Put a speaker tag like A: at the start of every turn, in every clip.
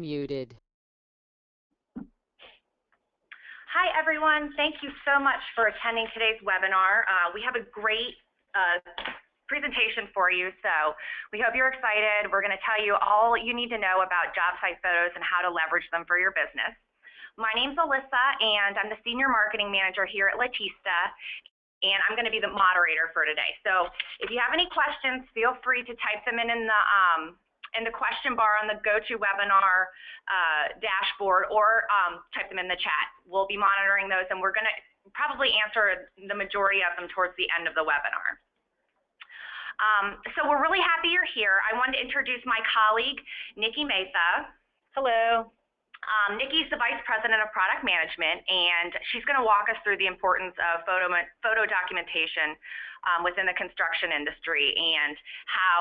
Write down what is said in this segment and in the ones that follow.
A: Muted.
B: Hi, everyone. Thank you so much for attending today's webinar. We have a great presentation for you, so we hope you're excited. We're going to tell you all you need to know about job site photos and how to leverage them for your business. My name's Alyssa, and I'm the Senior Marketing Manager here at Leticia, and I'm going to be the moderator for today. So if you have any questions, feel free to type them in the question bar on the GoToWebinar dashboard, or type them in the chat. We'll be monitoring those, and we're going to probably answer the majority of them towards the end of the webinar. So we're really happy you're here. I wanted to introduce my colleague, Nikki Mehta. Hello. Nikki's the Vice President of Product Management, and she's going to walk us through the importance of photo documentation within the construction industry, and how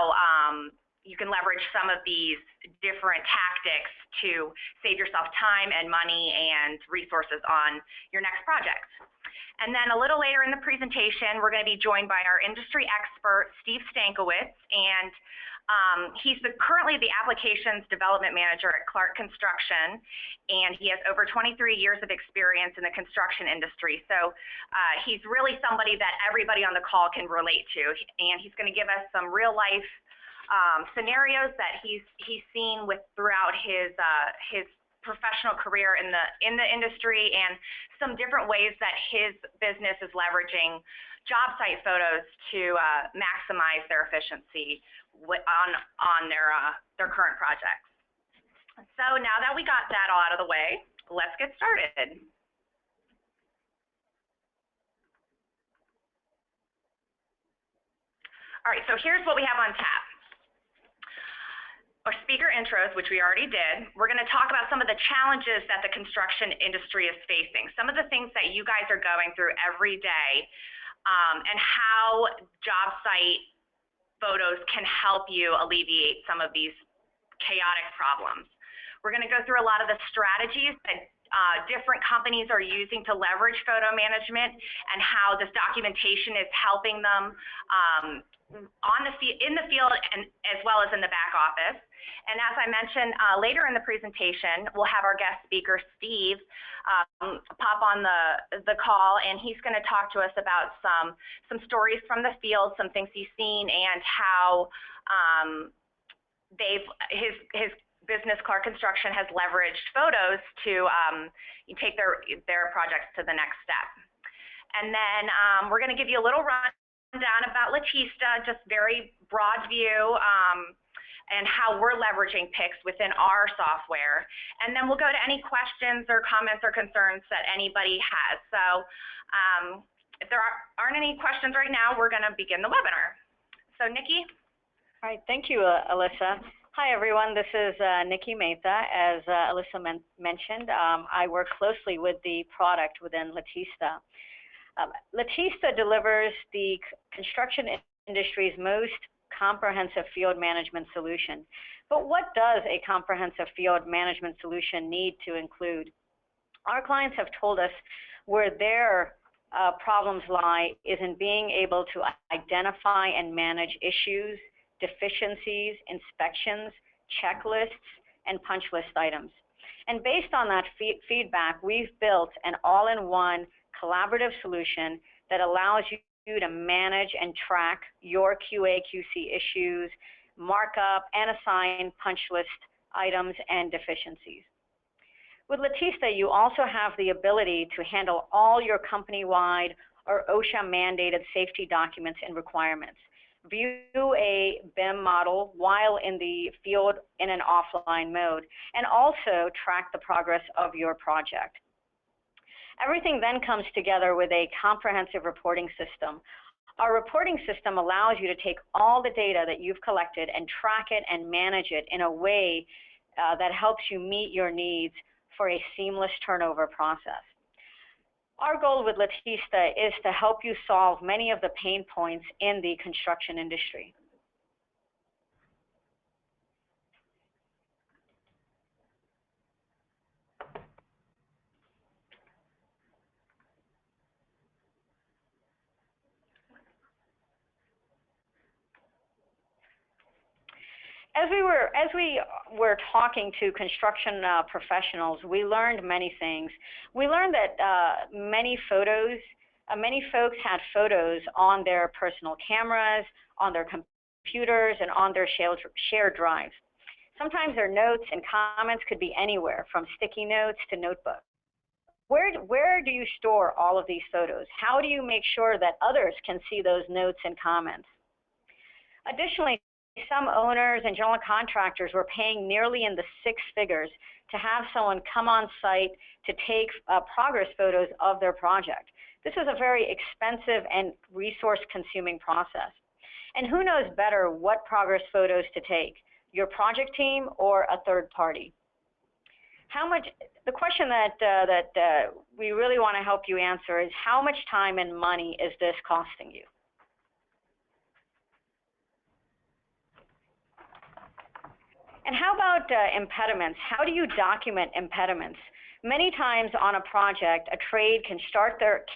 B: you can leverage some of these different tactics to save yourself time and money and resources on your next project. And then a little later in the presentation, we're going to be joined by our industry expert, Steve Stankiewicz, and he's currently the Applications Development Manager at Clark Construction, and he has over 23 years of experience in the construction industry. So he's really somebody that everybody on the call can relate to, and he's going to give us some real life scenarios that he's seen throughout his professional career in the industry, and some different ways that his business is leveraging job site photos to maximize their efficiency on their current projects. So now that we got that all out of the way, let's get started. All right, so here's what we have on tap. Our speaker intros, which we already did. We're going to talk about some of the challenges that the construction industry is facing, some of the things that you guys are going through every day, and how job site photos can help you alleviate some of these chaotic problems. We're going to go through a lot of the strategies that different companies are using to leverage photo management, and how this documentation is helping them in the field, and as well as in the back office. And as I mentioned later in the presentation, we'll have our guest speaker, Steve, pop on the call, and he's going to talk to us about some stories from the field, some things he's seen, and how his business, Clark Construction, has leveraged photos to take their projects to the next step. And then we're going to give you a little rundown about Leticia, just very broad view, and how we're leveraging PICs within our software. And then we'll go to any questions or comments or concerns that anybody has. So if there aren't any questions right now, we're going to begin the webinar. So Nikki?
C: All right, thank you, Alyssa. Hi, everyone. This is Nikki Mehta. As Alyssa mentioned, I work closely with the product within Leticia. Leticia delivers the construction industry's most comprehensive field management solution. But what does a comprehensive field management solution need to include? Our clients have told us where their problems lie is in being able to identify and manage issues, deficiencies, inspections, checklists, and punch list items. And based on that feedback, we've built an all-in-one collaborative solution that allows you to manage and track your QA/QC issues, mark up and assign punch list items and deficiencies. With Leticia, you also have the ability to handle all your company-wide or OSHA-mandated safety documents and requirements, view a BIM model while in the field in an offline mode, and also track the progress of your project. Everything then comes together with a comprehensive reporting system. Our reporting system allows you to take all the data that you've collected and track it and manage it in a way that helps you meet your needs for a seamless turnover process. Our goal with Leticia is to help you solve many of the pain points in the construction industry. As we were talking to construction professionals, we learned many things. We learned that many folks had photos on their personal cameras, on their computers, and on their shared drives. Sometimes their notes and comments could be anywhere, from sticky notes to notebooks. Where do you store all of these photos? How do you make sure that others can see those notes and comments? Additionally, some owners and general contractors were paying nearly in the six figures to have someone come on site to take progress photos of their project. This is a very expensive and resource-consuming process. And who knows better what progress photos to take, your project team or a third party? The question that we really want to help you answer is, how much time and money is this costing you? And how about impediments? How do you document impediments? Many times on a project, a trade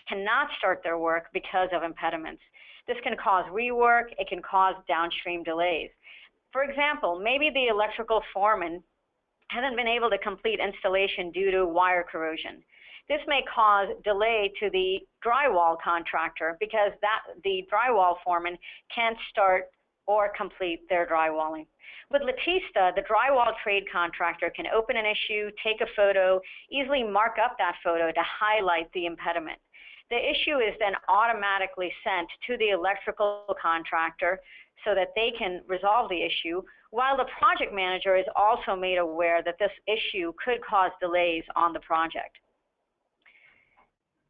C: cannot start their work because of impediments. This can cause rework. It can cause downstream delays. For example, maybe the electrical foreman hasn't been able to complete installation due to wire corrosion. This may cause delay to the drywall contractor because the drywall foreman can't start or complete their drywalling. With Leticia, the drywall trade contractor can open an issue, take a photo, easily mark up that photo to highlight the impediment. The issue is then automatically sent to the electrical contractor so that they can resolve the issue, while the project manager is also made aware that this issue could cause delays on the project.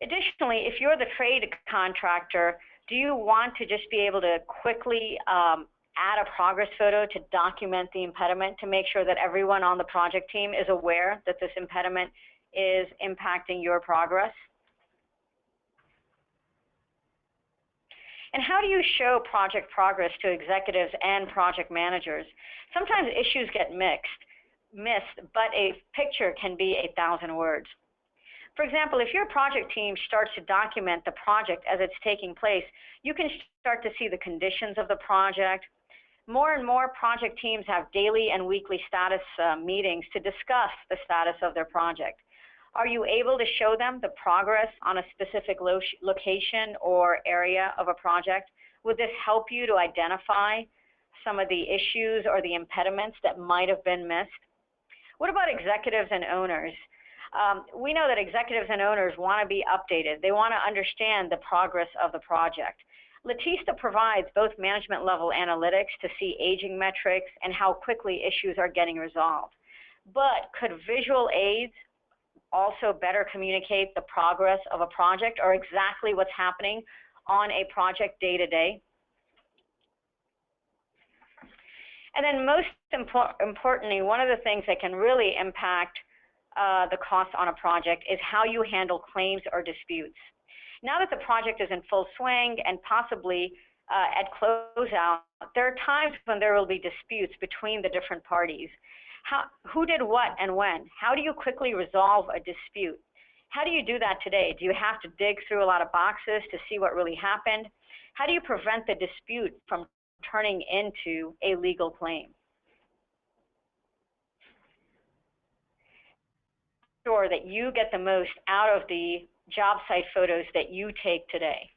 C: Additionally, if you're the trade contractor, do you want to just be able to quickly add a progress photo to document the impediment to make sure that everyone on the project team is aware that this impediment is impacting your progress? And how do you show project progress to executives and project managers? Sometimes issues get missed, but a picture can be 1,000 words. For example, if your project team starts to document the project as it's taking place, you can start to see the conditions of the project. More and more project teams have daily and weekly status meetings to discuss the status of their project. Are you able to show them the progress on a specific location or area of a project? Would this help you to identify some of the issues or the impediments that might have been missed? What about executives and owners? We know that executives and owners want to be updated. They want to understand the progress of the project. Leticia provides both management level analytics to see aging metrics and how quickly issues are getting resolved. But could visual aids also better communicate the progress of a project or exactly what's happening on a project day to day? And then most importantly, one of the things that can really impact the cost on a project is how you handle claims or disputes. Now that the project is in full swing and possibly at closeout, there are times when there will be disputes between the different parties. Who did what and when? How do you quickly resolve a dispute? How do you do that today? Do you have to dig through a lot of boxes to see what really happened? How do you prevent the dispute from turning into a legal claim? Sure that you get the most out of the job site photos that you take today.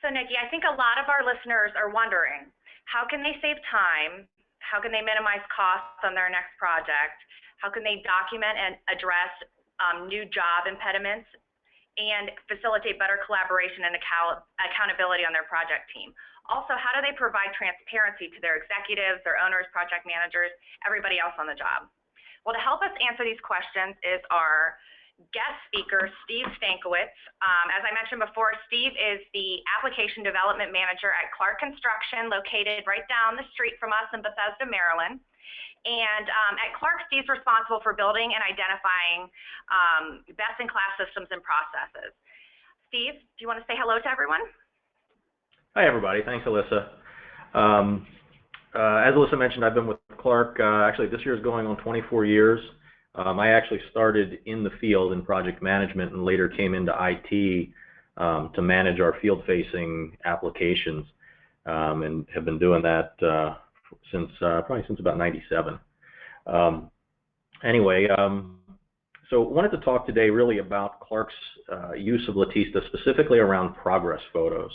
B: So Nikki, I think a lot of our listeners are wondering, how can they save time? How can they minimize costs on their next project? How can they document and address new job impediments and facilitate better collaboration and accountability on their project team? Also, how do they provide transparency to their executives, their owners, project managers, everybody else on the job? Well, to help us answer these questions is our guest speaker, Steve Stankiewicz. As I mentioned before, Steve is the Application Development Manager at Clark Construction, located right down the street from us in Bethesda, Maryland. And at Clark, Steve's responsible for building and identifying best-in-class systems and processes. Steve, do you want to say hello to everyone?
A: Hi, everybody. Thanks, Alyssa. As Alyssa mentioned, I've been with Clark, actually this year is going on 24 years. I actually started in the field in project management and later came into IT to manage our field-facing applications, and have been doing that since probably since about '97. Anyway, so wanted to talk today really about Clark's use of Leticia, specifically around progress photos.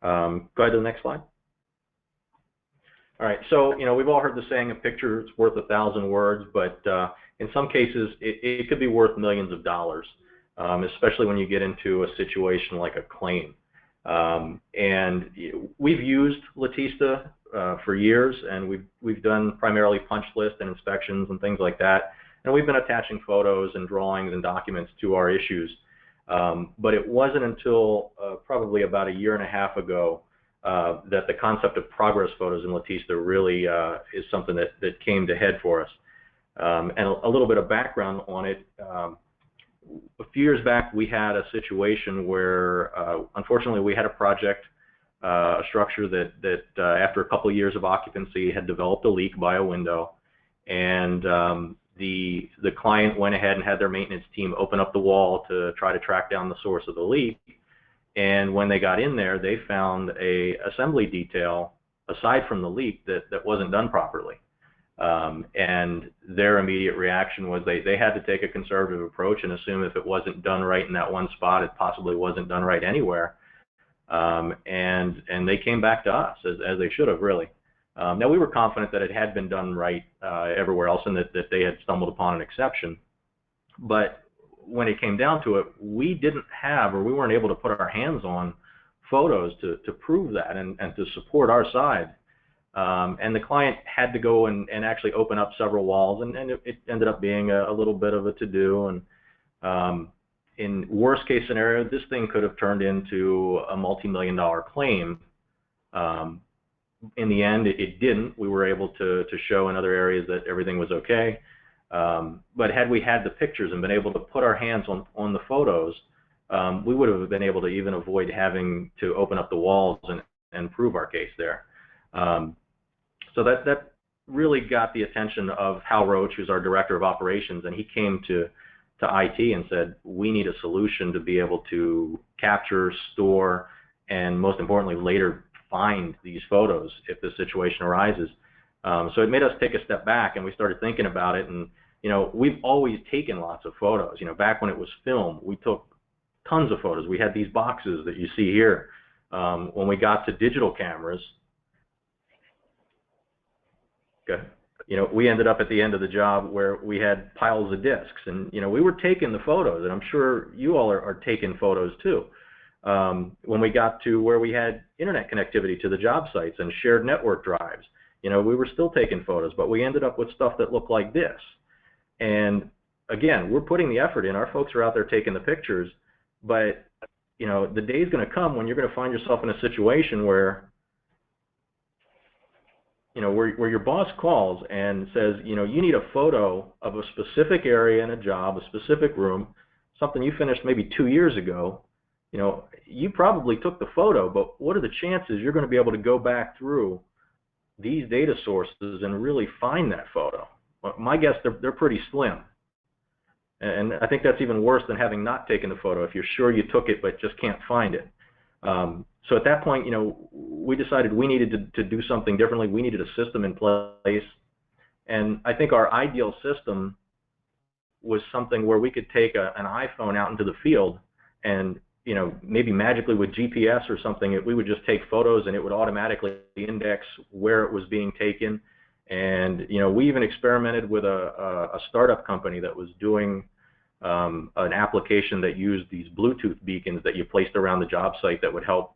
A: Go ahead to the next slide. All right, so we've all heard the saying, a picture is worth 1,000 words, but in some cases it could be worth millions of dollars, especially when you get into a situation like a claim. And we've used Leticia for years, and we've done primarily punch list and inspections and things like that, and we've been attaching photos and drawings and documents to our issues. But it wasn't until probably about a year and a half ago that the concept of progress photos in Leticia really is something that came to head for us. And a little bit of background on it. A few years back, we had a situation where, unfortunately, we had a project, a structure that after a couple of years of occupancy had developed a leak by a window, and the client went ahead and had their maintenance team open up the wall to try to track down the source of the leak. And when they got in there, they found a assembly detail aside from the leak that wasn't done properly. And their immediate reaction was they had to take a conservative approach and assume if it wasn't done right in that one spot, it possibly wasn't done right anywhere. And they came back to us, as they should have, really. Now, we were confident that it had been done right everywhere else and that they had stumbled upon an exception. But when it came down to it, we didn't have, or we weren't able to put our hands on photos to prove that and to support our side. And the client had to go and actually open up several walls, and it ended up being a little bit of a to-do. And in worst case scenario, this thing could have turned into a multi-million-dollar claim. In the end, it didn't. We were able to show in other areas that everything was okay. But had we had the pictures and been able to put our hands on the photos, we would have been able to even avoid having to open up the walls and prove our case there. So that really got the attention of Hal Roach, who's our director of operations, and he came to IT and said, we need a solution to be able to capture, store, and most importantly, later find these photos if this situation arises. So it made us take a step back, and we started thinking about it. And we've always taken lots of photos. Back when it was film, we took tons of photos. We had these boxes that you see here. When we got to digital cameras, we ended up at the end of the job where we had piles of discs, and we were taking the photos, and I'm sure you all are taking photos too. When we got to where we had internet connectivity to the job sites and shared network drives, we were still taking photos, but we ended up with stuff that looked like this. And again, we're putting the effort in. Our folks are out there taking the pictures, but the day is going to come when you're going to find yourself in a situation where where your boss calls and says, you need a photo of a specific area in a job, a specific room, something you finished maybe 2 years ago. You probably took the photo, but what are the chances you're going to be able to go back through these data sources and really find that photo? Well, my guess, they're pretty slim. And I think that's even worse than having not taken the photo, if you're sure you took it but just can't find it. So at that point, we decided we needed to do something differently. We needed a system in place. And I think our ideal system was something where we could take an iPhone out into the field and, maybe magically with GPS or something, we would just take photos and it would automatically index where it was being taken. And, we even experimented with a startup company that was doing an application that used these Bluetooth beacons that you placed around the job site that would help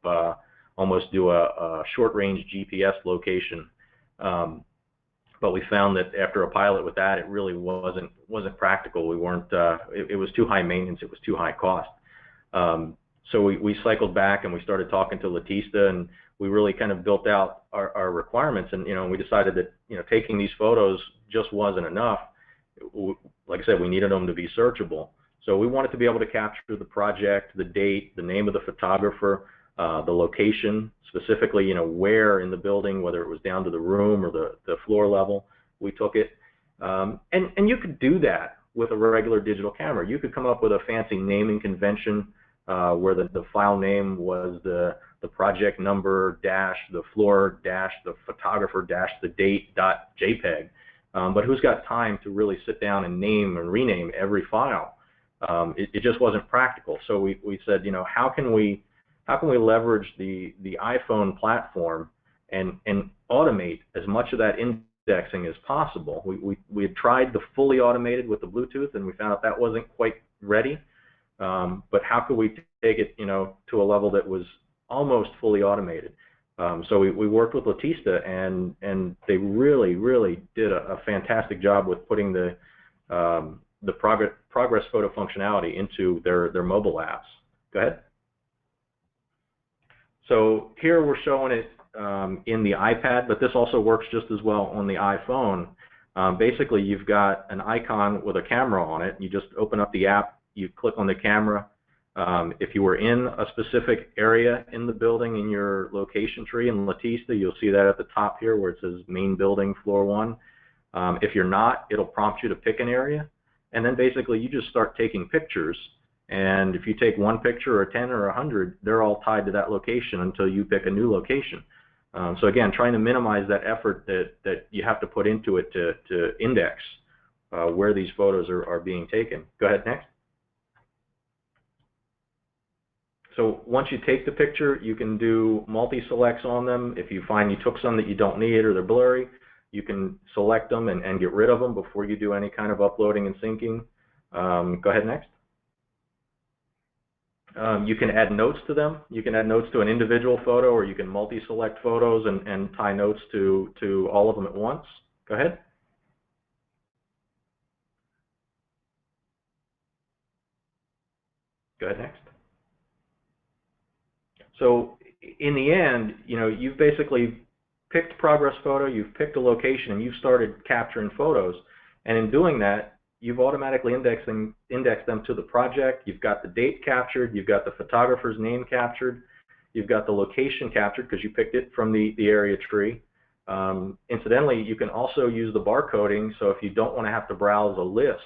A: almost do a short-range GPS location. But we found that after a pilot with that, it really wasn't practical. We weren't. It was too high maintenance. It was too high cost. So we cycled back and we started talking to Leticia, and we really kind of built out our requirements. And we decided that taking these photos just wasn't enough. Like I said, we needed them to be searchable. So we wanted to be able to capture the project, the date, the name of the photographer, the location, specifically, where in the building, whether it was down to the room or the floor level, we took it. And you could do that with a regular digital camera. You could come up with a fancy naming convention where the file name was the project number dash the floor dash the photographer dash the date dot JPEG. But who's got time to really sit down and name and rename every file? It just wasn't practical. So we said, you know, how can we leverage the iPhone platform and automate as much of that indexing as possible? We had tried the fully automated with the Bluetooth, and we found out that wasn't quite ready. But how could we take it, you know, to a level that was almost fully automated? So we worked with Leticia, and they really did a fantastic job with putting the progress photo functionality into their mobile apps. Go ahead. So here we're showing it in the iPad, but this also works just as well on the iPhone. Basically, you've got an icon with a camera on it. You just open up the app, you click on the camera. If you were in a specific area in the building in your location tree in Leticia, you'll see that at the top here where it says main building, floor 1. If you're not, it'll prompt you to pick an area. And then basically you just start taking pictures. And if you take one picture or 10 or 100, they're all tied to that location until you pick a new location. So again, trying to minimize that effort that you have to put into it to index where these photos are being taken. Go ahead, next. So once you take the picture, you can do multi-selects on them. If you find you took some that you don't need or they're blurry, you can select them and get rid of them before you do any kind of uploading and syncing. Go ahead, next. You can add notes to them. You can add notes to an individual photo, or you can multi-select photos and tie notes to all of them at once. Go ahead. Go ahead, next. So in the end, you know, you've basically picked progress photo, you've picked a location, and you've started capturing photos. And in doing that, you've automatically indexed them to the project. You've got the date captured, you've got the photographer's name captured, you've got the location captured because you picked it from the area tree. Incidentally, you can also use the barcoding, so if you don't want to have to browse a list,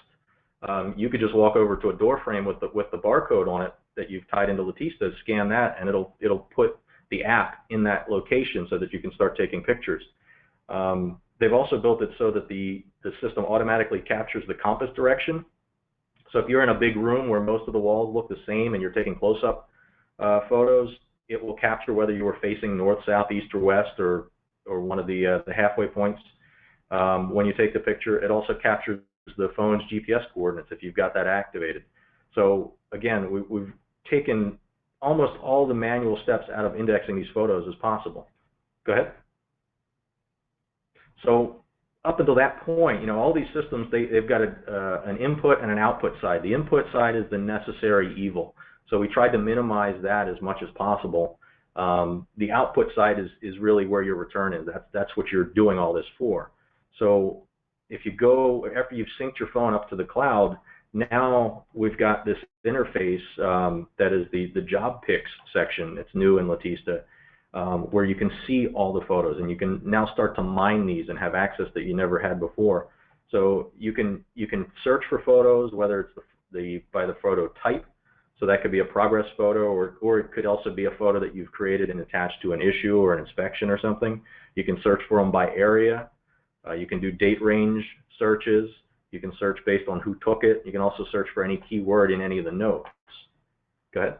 A: you could just walk over to a door frame with the barcode on it that you've tied into Leticia, scan that, and it'll put the app in that location so that you can start taking pictures. They've also built it so that the system automatically captures the compass direction. So if you're in a big room where most of the walls look the same and you're taking close-up photos, it will capture whether you were facing north, south, east, or west, or one of the halfway points. When you take the picture, it also captures the phone's GPS coordinates if you've got that activated. So again, we've taken almost all the manual steps out of indexing these photos as possible. Go ahead. So up until that point, you know, all these systems, they've got an input and an output side. The input side is the necessary evil. So we tried to minimize that as much as possible. The output side is really where your return is. That's what you're doing all this for. So if you go, after you've synced your phone up to the cloud, now we've got this interface that is the job picks section. It's new in Leticia, where you can see all the photos, and you can now start to mine these and have access that you never had before. So you can search for photos, whether it's by the photo type. So that could be a progress photo, or it could also be a photo that you've created and attached to an issue or an inspection or something. You can search for them by area. You can do date range searches. You can search based on who took it. You can also search for any keyword in any of the notes. Go ahead.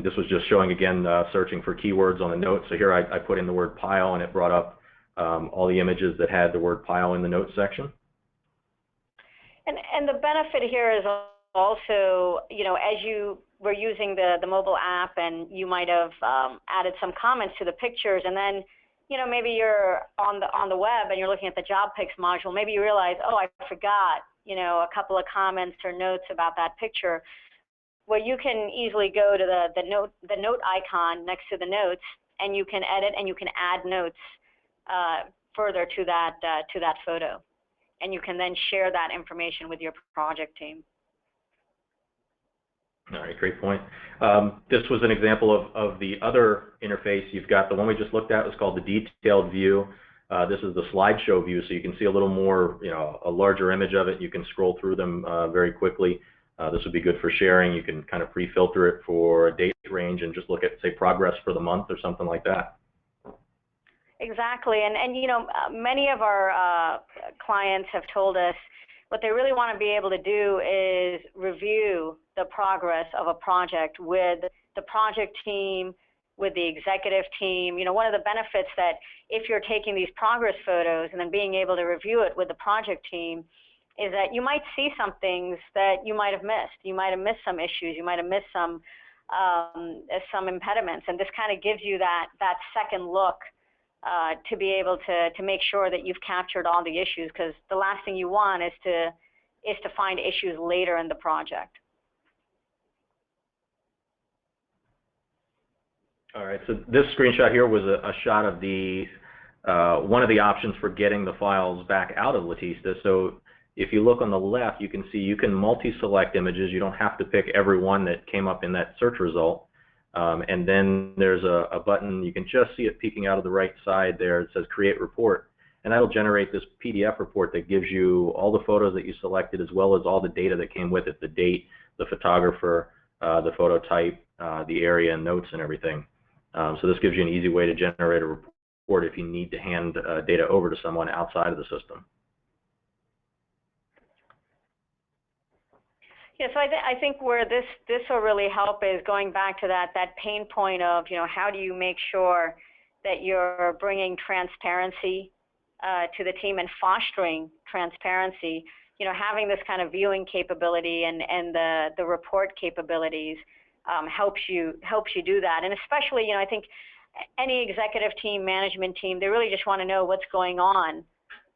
A: This was just showing, again, searching for keywords on the notes. So here I put in the word pile, and it brought up all the images that had the word pile in the notes section.
C: And the benefit here is also, you know, as you were using the mobile app, and you might have added some comments to the pictures, and then, you know, maybe you're on the web and you're looking at the job picks module. Maybe you realize, oh, I forgot, you know, a couple of comments or notes about that picture. Well, you can easily go to the note icon next to the notes, and you can edit and you can add notes further to that photo, and you can then share that information with your project team.
A: All right, great point. This was an example of the other interface. You've got the one we just looked at was called the detailed view. This is the slideshow view, so you can see a little more, you know, a larger image of it. You can scroll through them very quickly. This would be good for sharing. You can kind of pre-filter it for a date range and just look at, say, progress for the month or something like that.
C: Exactly, and you know, many of our clients have told us what they really want to be able to do is review the progress of a project with the project team, with the executive team. You know, one of the benefits that if you're taking these progress photos and then being able to review it with the project team is that you might see some things that you might have missed. You might have missed some issues. You might have missed some impediments, and this kind of gives you that second look to be able to make sure that you've captured all the issues, because the last thing you want is to find issues later in the project.
A: All right, so this screenshot here was a shot of the one of the options for getting the files back out of Leticia. So if you look on the left, you can see you can multi-select images. You don't have to pick every one that came up in that search result. And then there's a button, you can just see it peeking out of the right side there. It says Create Report. And that'll generate this PDF report that gives you all the photos that you selected as well as all the data that came with it, the date, the photographer, the photo type, the area and notes and everything. So this gives you an easy way to generate a report if you need to hand data over to someone outside of the system.
C: Yeah, so I think where this will really help is going back to that pain point of, you know, how do you make sure that you're bringing transparency to the team and fostering transparency. You know, having this kind of viewing capability and the report capabilities helps you do that. And especially, you know, I think any executive team, management team, they really just want to know what's going on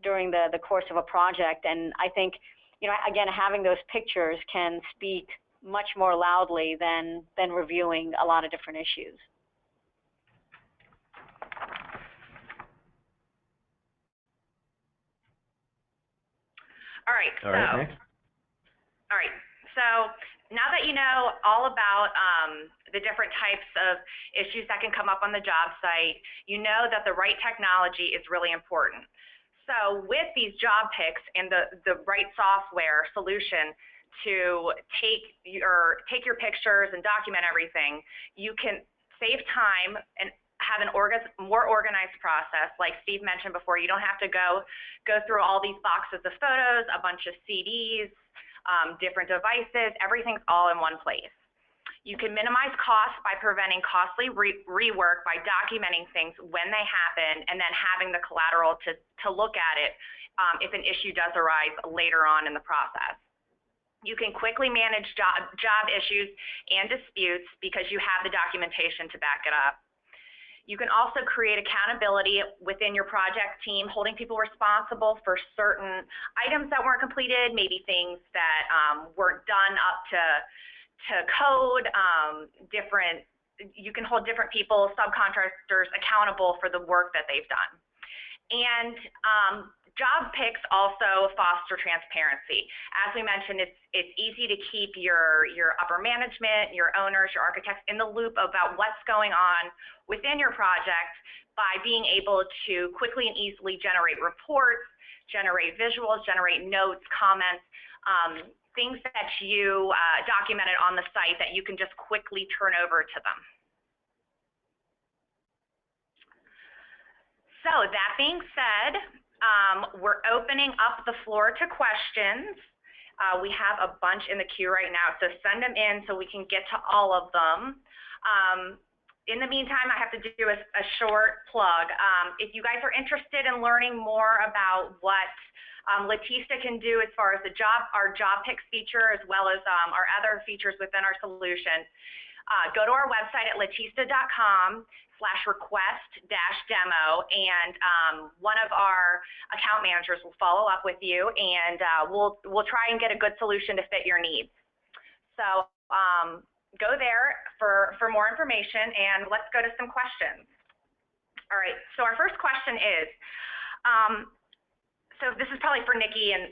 C: during the course of a project. And I think, you know, again, having those pictures can speak much more loudly than reviewing a lot of different issues.
B: All right, so now that you know all about the different types of issues that can come up on the job site, you know that the right technology is really important. So with these job picks and the right software solution to take your pictures and document everything, you can save time and have an more organized process. Like Steve mentioned before, you don't have to go through all these boxes of photos, a bunch of CDs, different devices. Everything's all in one place. You can minimize costs by preventing costly rework by documenting things when they happen and then having the collateral to look at it if an issue does arise later on in the process. You can quickly manage job issues and disputes because you have the documentation to back it up. You can also create accountability within your project team, holding people responsible for certain items that weren't completed, maybe things that weren't done up to code. You can hold different people, subcontractors, accountable for the work that they've done. And job picks also foster transparency. As we mentioned, it's easy to keep your upper management, your owners, your architects in the loop about what's going on within your project by being able to quickly and easily generate reports, generate visuals, generate notes, comments, things that you documented on the site that you can just quickly turn over to them. So that being said, we're opening up the floor to questions. We have a bunch in the queue right now, so send them in so we can get to all of them. In the meantime, I have to do a short plug. If you guys are interested in learning more about what Leticia can do as far as our job picks feature, as well as our other features within our solution, go to our website at leticia.com/request-demo, and one of our account managers will follow up with you, and we'll try and get a good solution to fit your needs. So go there for more information, and let's go to some questions. All right, so our first question is, so this is probably for Nikki and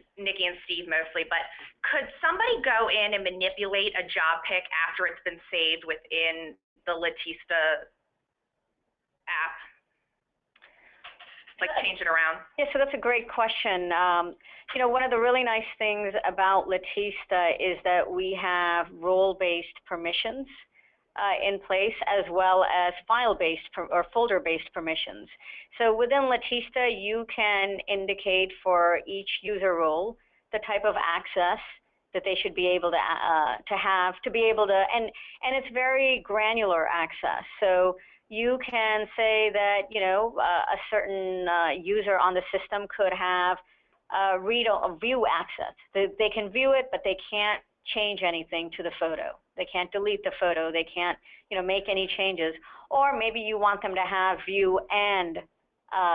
B: Steve mostly, but could somebody go in and manipulate a job pick after it's been saved within the Leticia app? like change it around?
C: Yeah, so that's a great question. You know, one of the really nice things about Leticia is that we have role-based permissions in place, as well as file-based or folder-based permissions. So within Leticia, you can indicate for each user role the type of access that they should be able to have, to be able to, and it's very granular access. So you can say that, you know, a certain user on the system could have view access. They can view it, but they can't change anything to the photo. They can't delete the photo. They can't, you know, make any changes. Or maybe you want them to have view and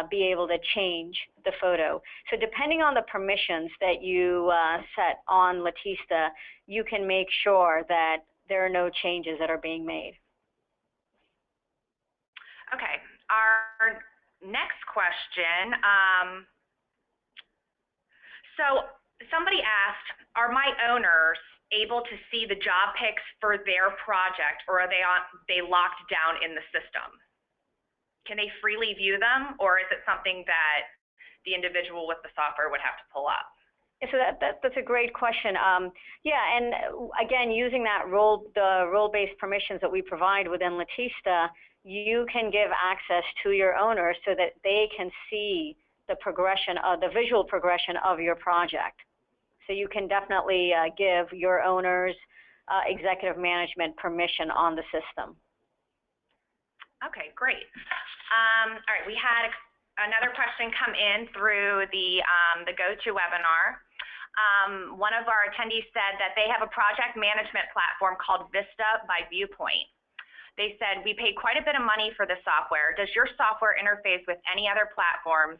C: be able to change the photo. So depending on the permissions that you set on Leticia, you can make sure that there are no changes that are being made.
B: Okay, our next question. So somebody asked, are my owners able to see the job pics for their project, or are they locked down in the system? Can they freely view them, or is it something that the individual with the software would have to pull up?
C: So that's a great question. Yeah, and again, using that the role-based permissions that we provide within Leticia, you can give access to your owners so that they can see the progression of the visual progression of your project. So you can definitely give your owners executive management permission on the system.
B: Okay, great. All right, we had another question come in through the GoToWebinar. One of our attendees said that they have a project management platform called Vista by Viewpoint. They said, we paid quite a bit of money for the software. Does your software interface with any other platforms?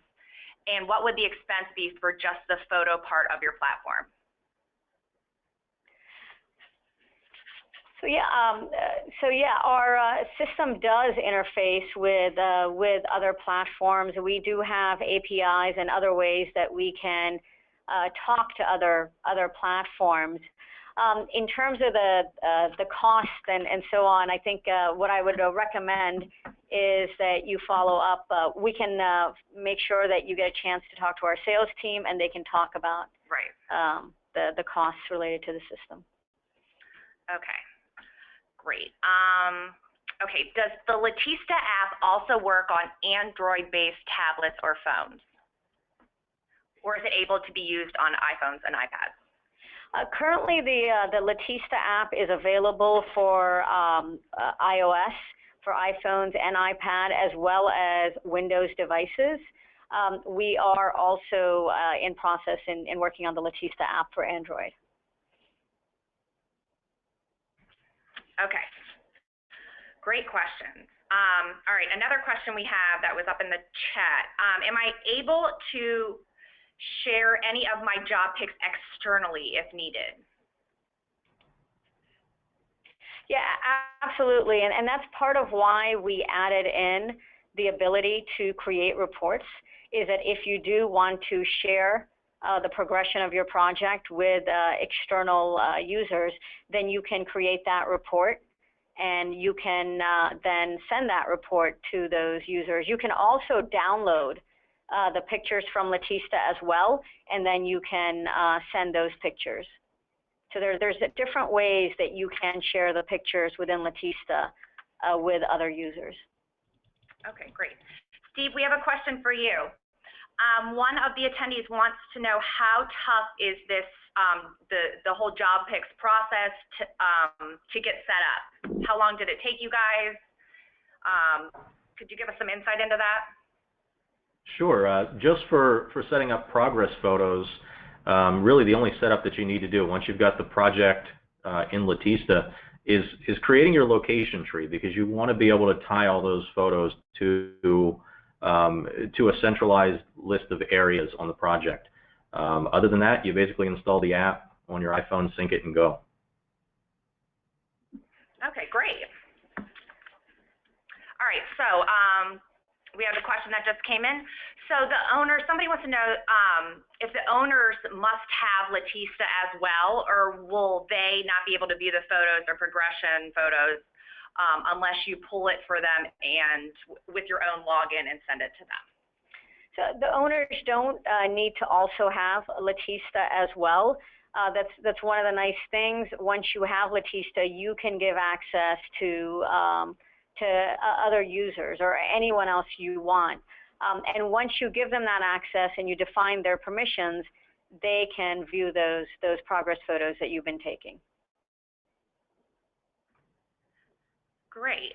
B: And what would the expense be for just the photo part of your platform?
C: So yeah, our system does interface with other platforms. We do have APIs and other ways that we can talk to other platforms. In terms of the cost and so on, I think what I would recommend is that you follow up. We can make sure that you get a chance to talk to our sales team, and they can talk about the costs related to the system.
B: Okay, great. Okay, does the Leticia app also work on Android-based tablets or phones? Or is it able to be used on iPhones and iPads?
C: Currently, the Leticia app is available for iOS, for iPhones and iPad, as well as Windows devices. We are also in process in working on the Leticia app for Android.
B: Okay, great questions. All right, another question we have that was up in the chat. Am I able to share any of my job pics externally if needed?
C: Yeah, absolutely, and that's part of why we added in the ability to create reports, is that if you do want to share the progression of your project with external users, then you can create that report, and you can then send that report to those users. You can also download the pictures from Leticia as well, and then you can send those pictures. So there's different ways that you can share the pictures within Leticia with other users.
B: Okay, great. Steve, we have a question for you. One of the attendees wants to know, how tough is this, the whole job pics process to get set up? How long did it take you guys? Could you give us some insight into that?
A: Sure. Just for setting up progress photos, really the only setup that you need to do once you've got the project in Leticia is creating your location tree, because you want to be able to tie all those photos to a centralized list of areas on the project. Other than that, you basically install the app on your iPhone, sync it, and go.
B: Okay, great. All right, so we have a question that just came in. So the owner, somebody wants to know if the owners must have Leticia as well, or will they not be able to view the photos or progression photos unless you pull it for them and with your own login and send it to them?
C: So the owners don't need to also have Leticia as well. That's one of the nice things. Once you have Leticia, you can give access to other users or anyone else you want. And once you give them that access and you define their permissions, they can view those progress photos that you've been taking.
B: Great.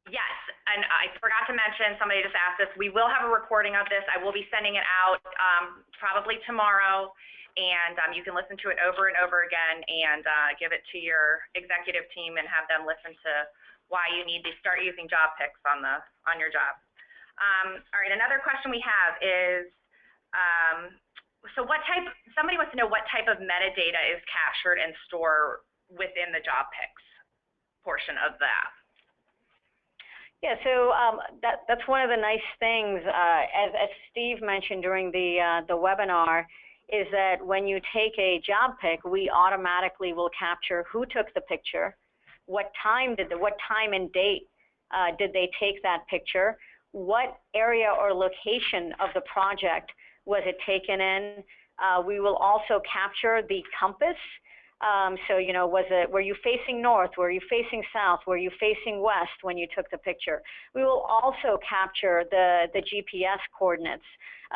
B: Yes, and I forgot to mention, somebody just asked this, we will have a recording of this. I will be sending it out probably tomorrow, and you can listen to it over and over again and give it to your executive team and have them listen to why you need to start using job picks on your job. All right, another question we have is, somebody wants to know what type of metadata is captured and stored within the job picks portion of the app.
C: Yeah, so that's one of the nice things, as Steve mentioned during the webinar, is that when you take a job pick, we automatically will capture who took the picture, what time and date did they take that picture, what area or location of the project was it taken in. We will also capture the compass. So, you know, were you facing north? Were you facing south? Were you facing west when you took the picture? We will also capture the GPS coordinates.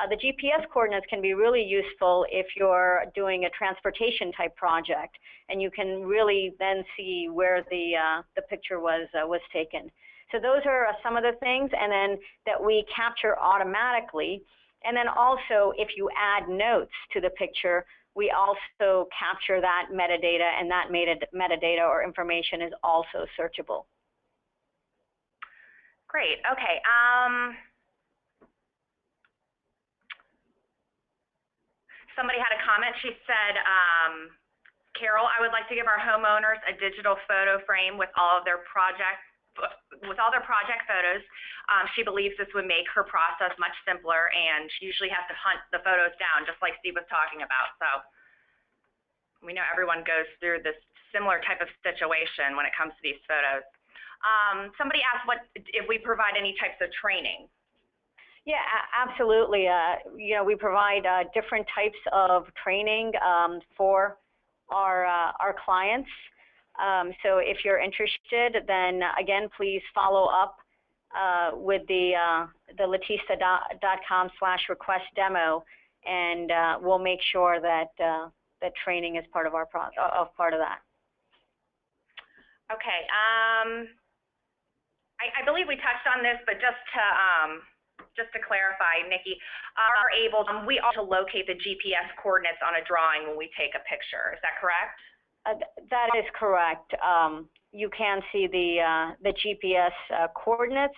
C: The GPS coordinates can be really useful if you're doing a transportation type project, and you can really then see where the picture was taken. So those are some of the things, and then that we capture automatically. And then also, if you add notes to the picture, we also capture that metadata, and that metadata or information is also searchable.
B: Great. Okay. Somebody had a comment. She said, Carol, I would like to give our homeowners a digital photo frame with all of their project photos. She believes this would make her process much simpler, and she usually has to hunt the photos down, just like Steve was talking about. So we know everyone goes through this similar type of situation when it comes to these photos. Somebody asked if we provide any types of training.
C: Yeah, absolutely. You know, we provide different types of training for our clients. So if you're interested, then again, please follow up with the leticia.com/request demo, and we'll make sure that that training is part of our part of that.
B: Okay. I believe we touched on this, but just to clarify, Nikki, we also locate the GPS coordinates on a drawing when we take a picture. Is that correct?
C: That is correct. You can see the GPS coordinates.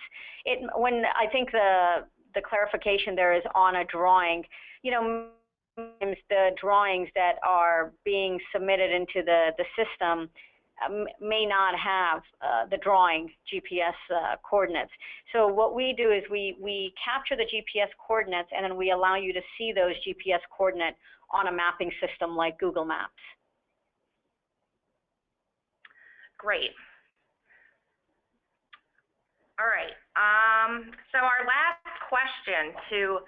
C: When I think the clarification there is on a drawing. You know, the drawings that are being submitted into the system may not have the drawing GPS coordinates. So what we do is we capture the GPS coordinates, and then we allow you to see those GPS coordinates on a mapping system like Google Maps.
B: Great. All right. So our last question to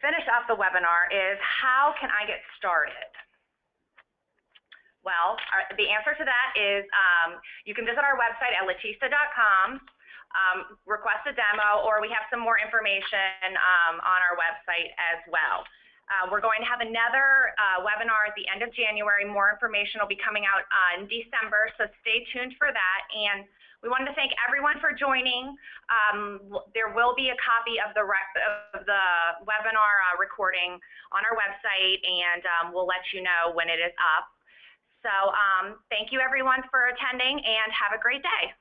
B: finish up the webinar is, how can I get started? Well, the answer to that is you can visit our website at leticia.com, request a demo, or we have some more information on our website as well. We're going to have another webinar at the end of January. More information will be coming out in December, so stay tuned for that. And we wanted to thank everyone for joining. There will be a copy of the webinar recording on our website, and we'll let you know when it is up. So thank you everyone for attending, and have a great day.